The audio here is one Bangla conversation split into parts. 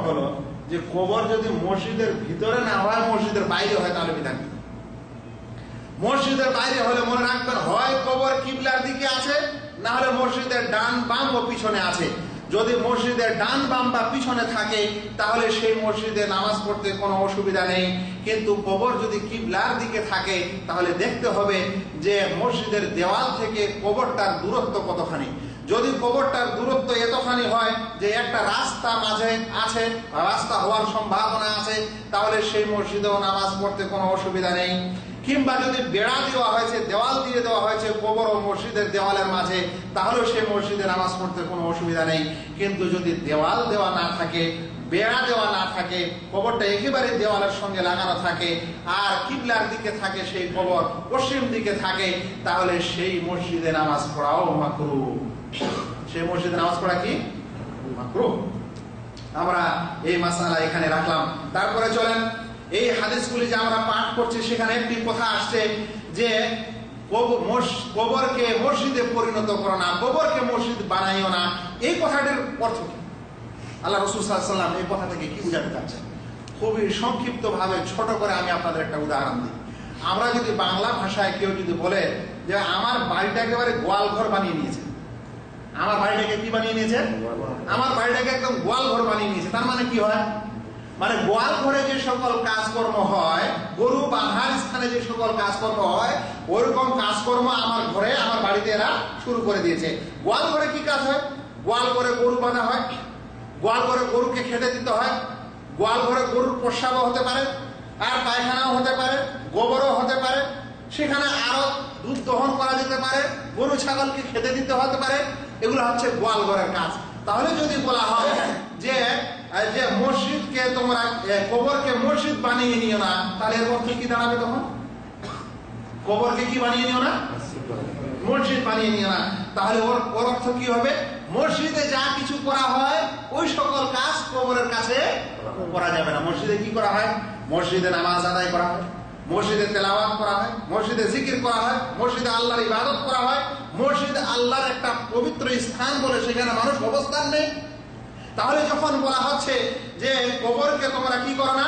হলো যে কবর যদি মসজিদের ভিতরে না হয়, মসজিদের বাইরে হয়, তাহলে বিধান কি? মসজিদের বাইরে হলে মনে রাখবেন, হয় কবর কিবলার দিকে আছে, না হলে মসজিদের ডান বাম ও পিছনে আছে। যদি মসজিদের ডান বাম বা পিছনে থাকে তাহলে সেই মসজিদে নামাজ পড়তে কোনো অসুবিধা নেই। কিন্তু কবর যদি কিবলার দিকে থাকে তাহলে দেখতে হবে যে মসজিদের দেওয়াল থেকে কবরটার দূরত্ব কতখানি। যদি কবরটার দূরত্ব এতখানি হয় যে একটা রাস্তা মাঝে আছে, রাস্তা হওয়ার সম্ভাবনা আছে, তাহলে সেই মসজিদেও নামাজ পড়তে কোনো অসুবিধা নেই। কিংবা যদি বেড়া দেওয়া হয়েছে, দেওয়াল দিয়ে দেওয়া হয়েছে কবর ও মসজিদের দেওয়ালের মাঝে, তাহলে সেই মসজিদে নামাজ পড়তে কোনো অসুবিধা নেই। কিন্তু যদি দেওয়াল দেওয়া না থাকে, বেড়া দেওয়া না থাকে, কবরটা একেবারে দেওয়ালের সঙ্গে লাগানো থাকে, আর কিবলার দিকে থাকে সেই কবর, পশ্চিম দিকে থাকে, তাহলে সেই মসজিদে নামাজ পড়াও মাকরুহ। সেই মসজিদে নামাজ পড়া কি মাকরুহ। আমরা এই মাসআলা এখানে রাখলাম। তারপরে চলেন, এই হাদিসগুলি যে আমরা পাঠ করছি সেখানে একটি কথা আসছে যে কবরকে মসজিদে পরিণত করো না, কবরকে মসজিদ বানাইও না। এই কথাটির অর্থ কি? আল্লাহ রাসূল সাল্লাল্লাহু আলাইহি ওয়াসাল্লাম এই কথা থেকে কি বোঝাতে চাচ্ছেন? খুবই সংক্ষিপ্ত ভাবে ছোট করে আমি আপনাদের একটা উদাহরণ দিই। আমরা যদি বাংলা ভাষায় কেউ যদি বলে যে আমার বাড়িটা একেবারে গোয়াল ঘর বানিয়ে নিয়েছে, আমার বাড়িটাকে কি বানিয়ে নিয়েছে? আমার বাড়িটাকে একদম গোয়াল ঘর বানিয়ে নিয়েছে, তার মানে কি হয়? মানে গোয়াল ঘরে যে সকল কাজকর্ম হয়, গরু বাঁধার স্থানে যে সকল কাজকর্ম হয়, ওইরকম কাজকর্ম আমার ঘরে, আমার বাড়িতে এরা শুরু করে দিয়েছে। গোয়াল ঘরে কি কাজ হয়? গোয়াল ঘরে গরু বাঁধা হয়, গোয়াল ঘরে গরুকে খেতে দিতে হয়, গোয়াল ঘরে গরুর প্রস্রাবও হতে পারে, আর পায়খানাও হতে পারে, গোবরও হতে পারে, সেখানে আরো দুধ দহন করা যেতে পারে, গরু ছাগলকে খেতে দিতে হতে পারে। এগুলো হচ্ছে গোয়াল ঘরের কাজ। তাহলে যদি বলা হয় যে মসজিদকে তোমরা কবরকে মসজিদ বানিয়ে নিও না, তাহলে এর অর্থ কি দাঁড়াবে? তখন কবরকে কি বানিয়ে নিও না? মসজিদ বানিয়ে নিও না। তাহলে ওর অর্থ কি হবে? মসজিদে যা কিছু করা হয় ওই সকল কাজ কবরের কাছে করা যাবে না। মসজিদে কি করা হয়? মসজিদে নামাজ আদায় করা হয়, মসজিদে তেলাওয়াত করা হয়, মসজিদে জিকির করা হয়, মসজিদে আল্লাহর ইবাদত করা হয়। মসজিদ আল্লাহর একটা পবিত্র স্থান বলে সেখানে মানুষ অবস্থান নেই। তাহলে যখন বলা হচ্ছে যে কবরকে তোমরা কি করো না,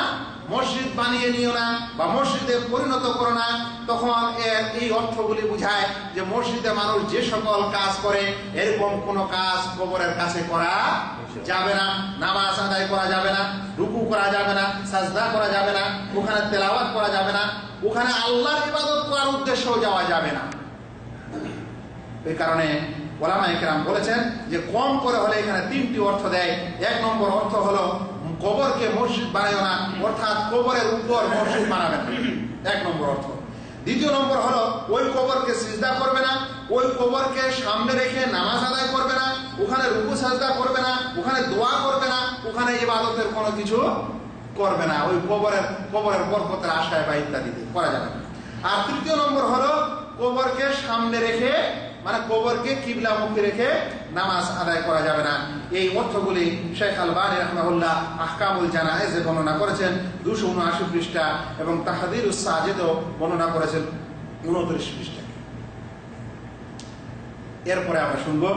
মসজিদ বানিয়ে নিও না বা মসজিদে পরিণত করো না, তখন এই অর্থগুলি বোঝায় যে মসজিদে মানুষ যে সকল কাজ করে এরকম কোন কাজ কবরের কাছে করা যাবে না। নামাজ আদায় করা যাবে না, রুকু করা যাবে না, সাজদা করা যাবে না, ওখানে তেলাওয়াত করা যাবে না, ওখানে আল্লাহর ইবাদত করার উদ্দেশ্যেও যাওয়া যাবে না। এই কারণে ওলামায়ে কেরাম বলেছেন যে কম করে হলে এখানে তিনটি অর্থ দেয়। এক নম্বর অর্থ হলো কবরকে মসজিদ বানাইও না, অর্থাৎ কবরের উপর মসজিদ বানাবে না, এক নম্বর অর্থ। দ্বিতীয় নম্বর হলো ওই কবরকে সিজদা করবে না, ওই কবরকে সামনে রেখে নামাজ আদায় করবে না, ওখানে রুকু সাজদা করবে না, ওখানে দোয়া করবে না, ওখানে ইবাদতের কোনো কিছু করবে না, ওই কবরের বরকতের আশায় বা ইত্যাদি করা যাবে না। আর তৃতীয় নম্বর হলো কবরকে সামনে রেখে, মানে কবরকে কিবলামুখী রেখে নামাজ আদায় করা যাবে না। এই অর্থগুলি শেখ আলবানী রাহমাহুল্লাহ আহকামুল জানায়েজে বর্ণনা করেছেন 279 পৃষ্ঠা এবং তাহদিরুস সাজিদও বর্ণনা করেছেন 29 পৃষ্ঠা। এরপরে আমরা শুনবো